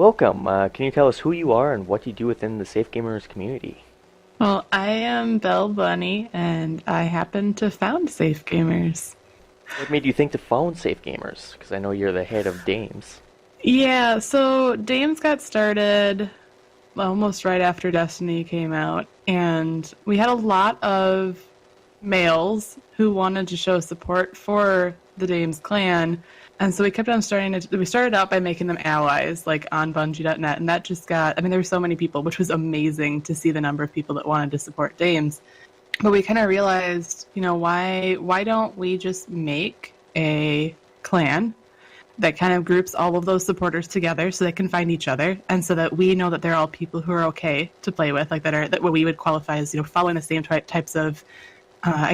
welcome. Can you tell us who you are and what you do within the Safe Gamers community? Well, I am Belle Bunny, and I happen to found Safe Gamers. What made you think to found Safe Gamers? Because I know you're the head of Dames. Yeah, so Dames got started almost right after Destiny came out, and we had a lot of males who wanted to show support for the Dames clan, and so we kept on we started out by making them allies, like on Bungie.net, and that just there were so many people, which was amazing to see the number of people that wanted to support Dames. But we kind of realized, why don't we just make a clan that kind of groups all of those supporters together so they can find each other, and so that we know that they're all people who are okay to play with, like that what we would qualify as, following the same types of,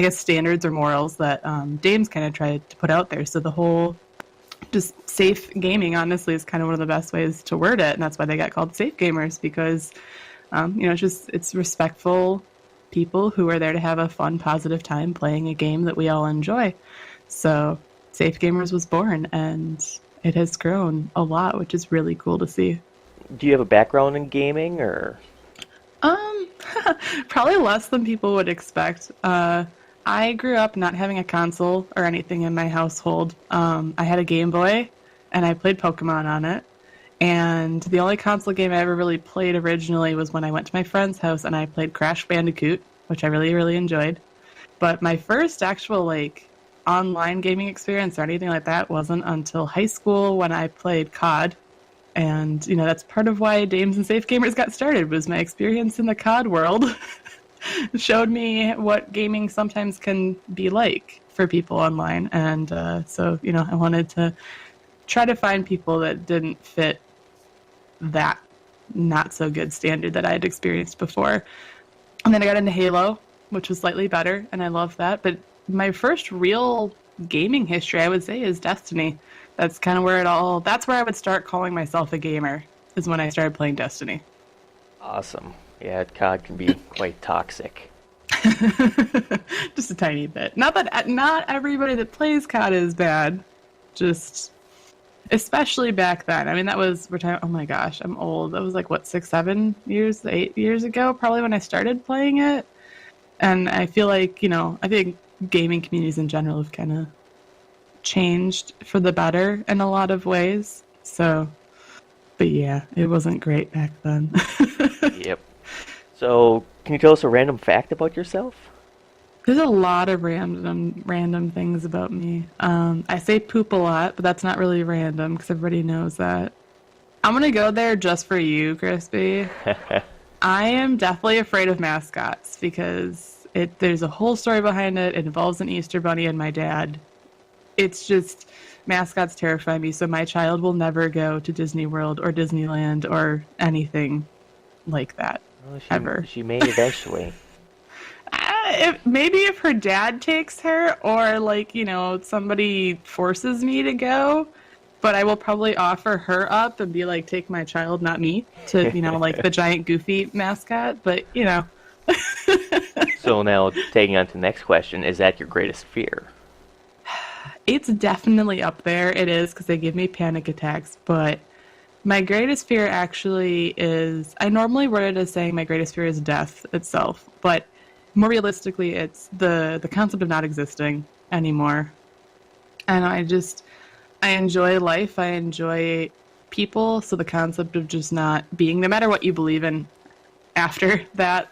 standards or morals that Dames kind of tried to put out there. So the whole just safe gaming, honestly, is kind of one of the best ways to word it, and that's why they got called Safe Gamers, because it's respectful people who are there to have a fun, positive time playing a game that we all enjoy. So Safe Gamers was born, and it has grown a lot, which is really cool to see. Do you have a background in gaming, or? Probably less than people would expect. I grew up not having a console or anything in my household. I had a Game Boy, and I played Pokemon on it. And the only console game I ever really played originally was when I went to my friend's house and I played Crash Bandicoot, which I really, really enjoyed. But my first actual, online gaming experience or anything like that wasn't until high school when I played COD. And, that's part of why Dames and Safe Gamers got started, was my experience in the COD world. It showed me what gaming sometimes can be like for people online. And so, I wanted to try to find people that didn't fit that not so good standard that I had experienced before. And then I got into Halo, which was slightly better, and I love that. But my first real gaming history, I would say, is Destiny. That's kind of where that's where I would start calling myself a gamer, is when I started playing Destiny. Awesome. Yeah, COD can be quite toxic. Just a tiny bit. Not everybody that plays COD is bad. Just, especially back then. I mean, oh my gosh, I'm old. That was 8 years ago, probably, when I started playing it. And I feel like, I think gaming communities in general have kind of changed for the better in a lot of ways. So, but yeah, it wasn't great back then. Yep. So, can you tell us a random fact about yourself? There's a lot of random things about me. I say poop a lot, but that's not really random because everybody knows that. I'm going to go there just for you, Crispy. I am definitely afraid of mascots because there's a whole story behind it. It involves an Easter bunny and my dad. It's just, mascots terrify me, so my child will never go to Disney World or Disneyland or anything like that, Well, ever. She may eventually. Maybe if her dad takes her, or somebody forces me to go, but I will probably offer her up and be like, take my child, not me, to, the giant goofy mascot, but. So now, taking on to the next question, is that your greatest fear? It's definitely up there. It is, because they give me panic attacks, but my greatest fear actually is, I normally word it as saying my greatest fear is death itself, but more realistically, it's the concept of not existing anymore. And I enjoy life. I enjoy people. So the concept of just not being, no matter what you believe in after that,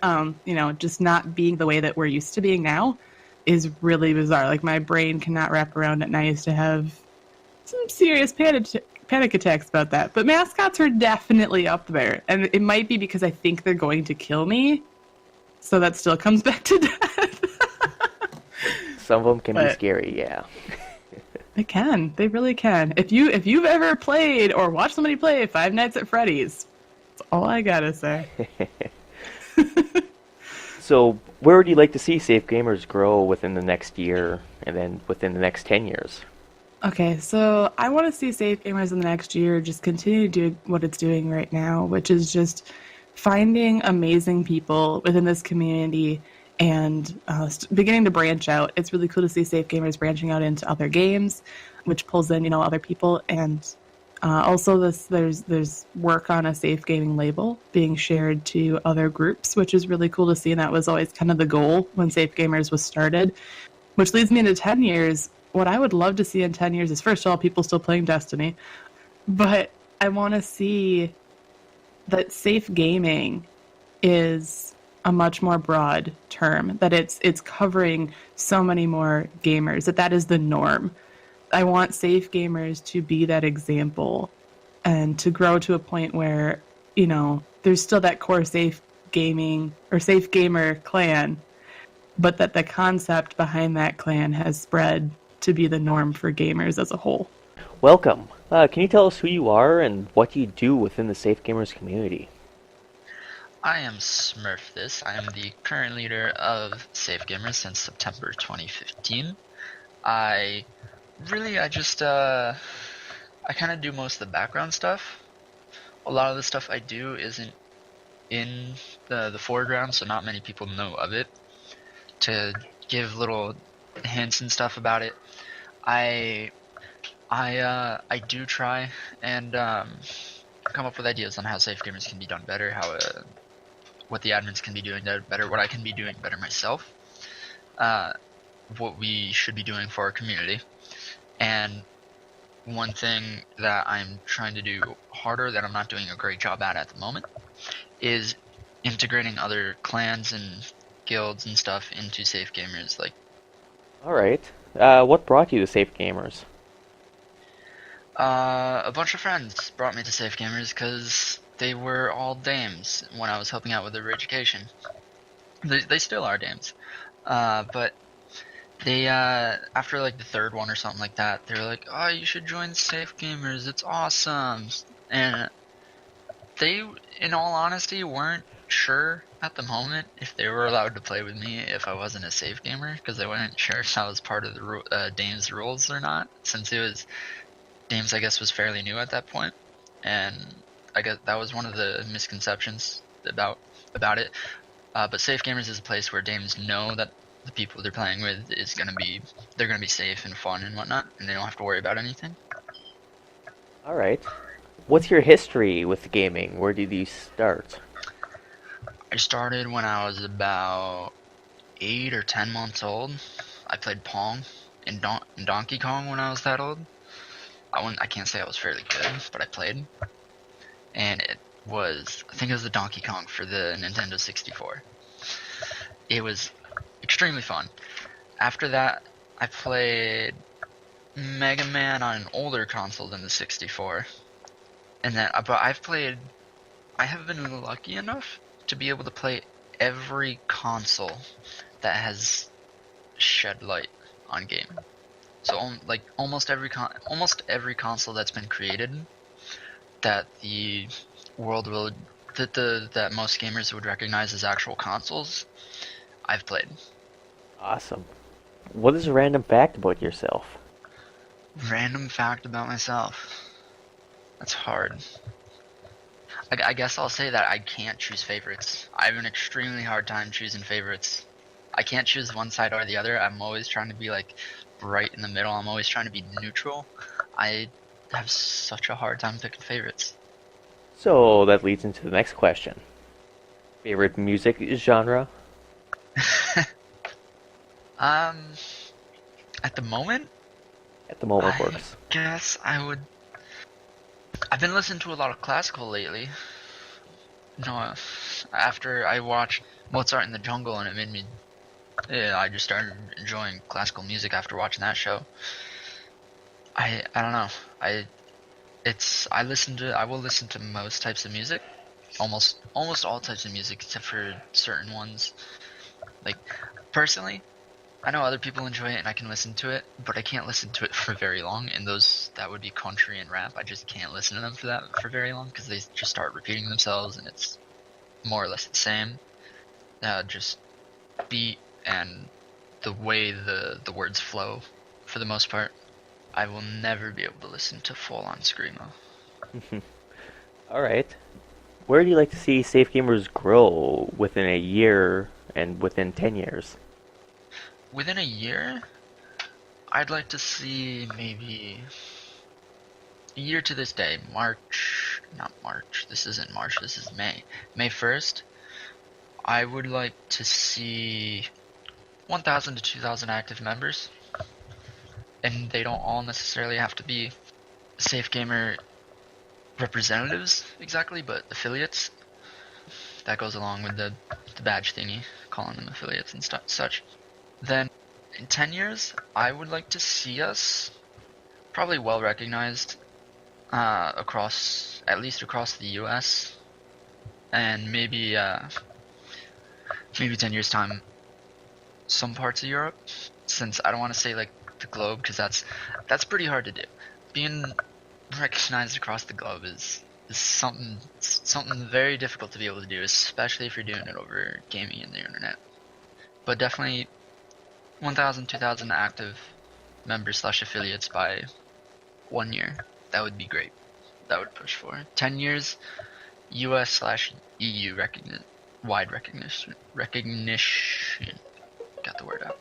just not being the way that we're used to being now is really bizarre. Like, my brain cannot wrap around it, and I used to have some serious panic attacks about that. But mascots are definitely up there. And it might be because I think they're going to kill me. So that still comes back to death. Some of them can be scary, yeah. They can. They really can. If you've ever played or watched somebody play Five Nights at Freddy's, that's all I gotta say. So, where would you like to see Safe Gamers grow within the next year, and then within the next 10 years? Okay, so I want to see Safe Gamers in the next year just continue to do what it's doing right now, which is just finding amazing people within this community and beginning to branch out. It's really cool to see Safe Gamers branching out into other games, which pulls in, other people. And Also, there's work on a safe gaming label being shared to other groups, which is really cool to see. And that was always kind of the goal when Safe Gamers was started. Which leads me into 10 years. What I would love to see in 10 years is, first of all, people still playing Destiny, but I want to see that safe gaming is a much more broad term, that it's covering so many more gamers, that is the norm. I want safe gamers to be that example and to grow to a point where, there's still that core safe gaming or safe gamer clan, but that the concept behind that clan has spread to be the norm for gamers as a whole. Welcome. Can you tell us who you are and what you do within the Safe Gamers community? I am Smurf this. I am the current leader of Safe Gamers since September 2015. I I just, I kind of do most of the background stuff. A lot of the stuff I do isn't in the foreground, so not many people know of it. To give little hints and stuff about it, I I do try and come up with ideas on how Safe Gamers can be done better, how what the admins can be doing better, what I can be doing better myself, uh, what we should be doing for our community. And one thing that I'm trying to do harder that I'm not doing a great job at the moment is integrating other clans and guilds and stuff into Safe Gamers. Like, All right. What brought you to Safe Gamers? a bunch of friends brought me to Safe Gamers because they were all dames when I was helping out with their education. They still are dames. But they, after like the third one or something like that, they were like, oh, you should join Safe Gamers, it's awesome. And they, in all honesty, weren't sure at the moment if they were allowed to play with me if I wasn't a Safe Gamer, because they weren't sure if I was part of the Dames rules or not, since it was, Dames I guess was fairly new at that point. And I guess that was one of the misconceptions about it. But Safe Gamers is a place where dames know that the people they're playing with they're gonna be safe and fun and whatnot, and they don't have to worry about anything. All right. What's your history with gaming? Where did you start? I started when I was about 8 or 10 months old. I played Pong in Donkey Kong when I was that old. I can't say I was fairly good, but I played, and I think it was the Donkey Kong for the Nintendo 64. It was extremely fun. After that, I played Mega Man on an older console than the 64. And then, but I have been lucky enough to be able to play every console that has shed light on gaming. So, like almost every console that's been created that the world will that most gamers would recognize as actual consoles, I've played. Awesome. What is a random fact about yourself? Random fact about myself. That's hard. I guess I'll say that I can't choose favorites. I have an extremely hard time choosing favorites. I can't choose one side or the other. I'm always trying to be like right in the middle. I'm always trying to be neutral. I have such a hard time picking favorites. So that leads into the next question. Favorite music genre? Um, at the moment, At the moment I works. guess I would. I've been listening to a lot of classical lately. After I watched Mozart in the Jungle, and it made me. Yeah, I just started enjoying classical music after watching that show. I don't know. I will listen to most types of music, almost all types of music except for certain ones. Like, personally, I know other people enjoy it and I can listen to it, but I can't listen to it for very long. And that would be country and rap. I just can't listen to them for very long because they just start repeating themselves and it's more or less the same. Just beat and the way the words flow, for the most part. I will never be able to listen to full on screamo. All right. Where do you like to see Safe Gamers grow within a year and within 10 years? Within a year, I'd like to see maybe a year to this day, not March, this isn't March, this is May. May 1st, I would like to see 1,000 to 2,000 active members. And they don't all necessarily have to be Safe Gamer representatives exactly, but affiliates. That goes along with the badge thingy, calling them affiliates and such. Then in 10 years, I would like to see us probably well recognized across, at least across the US, and maybe 10 years time, some parts of Europe, since I don't want to say like the globe, because that's pretty hard to do. Being recognized across the globe is something very difficult to be able to do, especially if you're doing it over gaming and the internet. But definitely 1,000, 2,000 active members slash affiliates by 1 year. That would be great. That would push for 10 years. US slash EU wide recognition. Got the word out.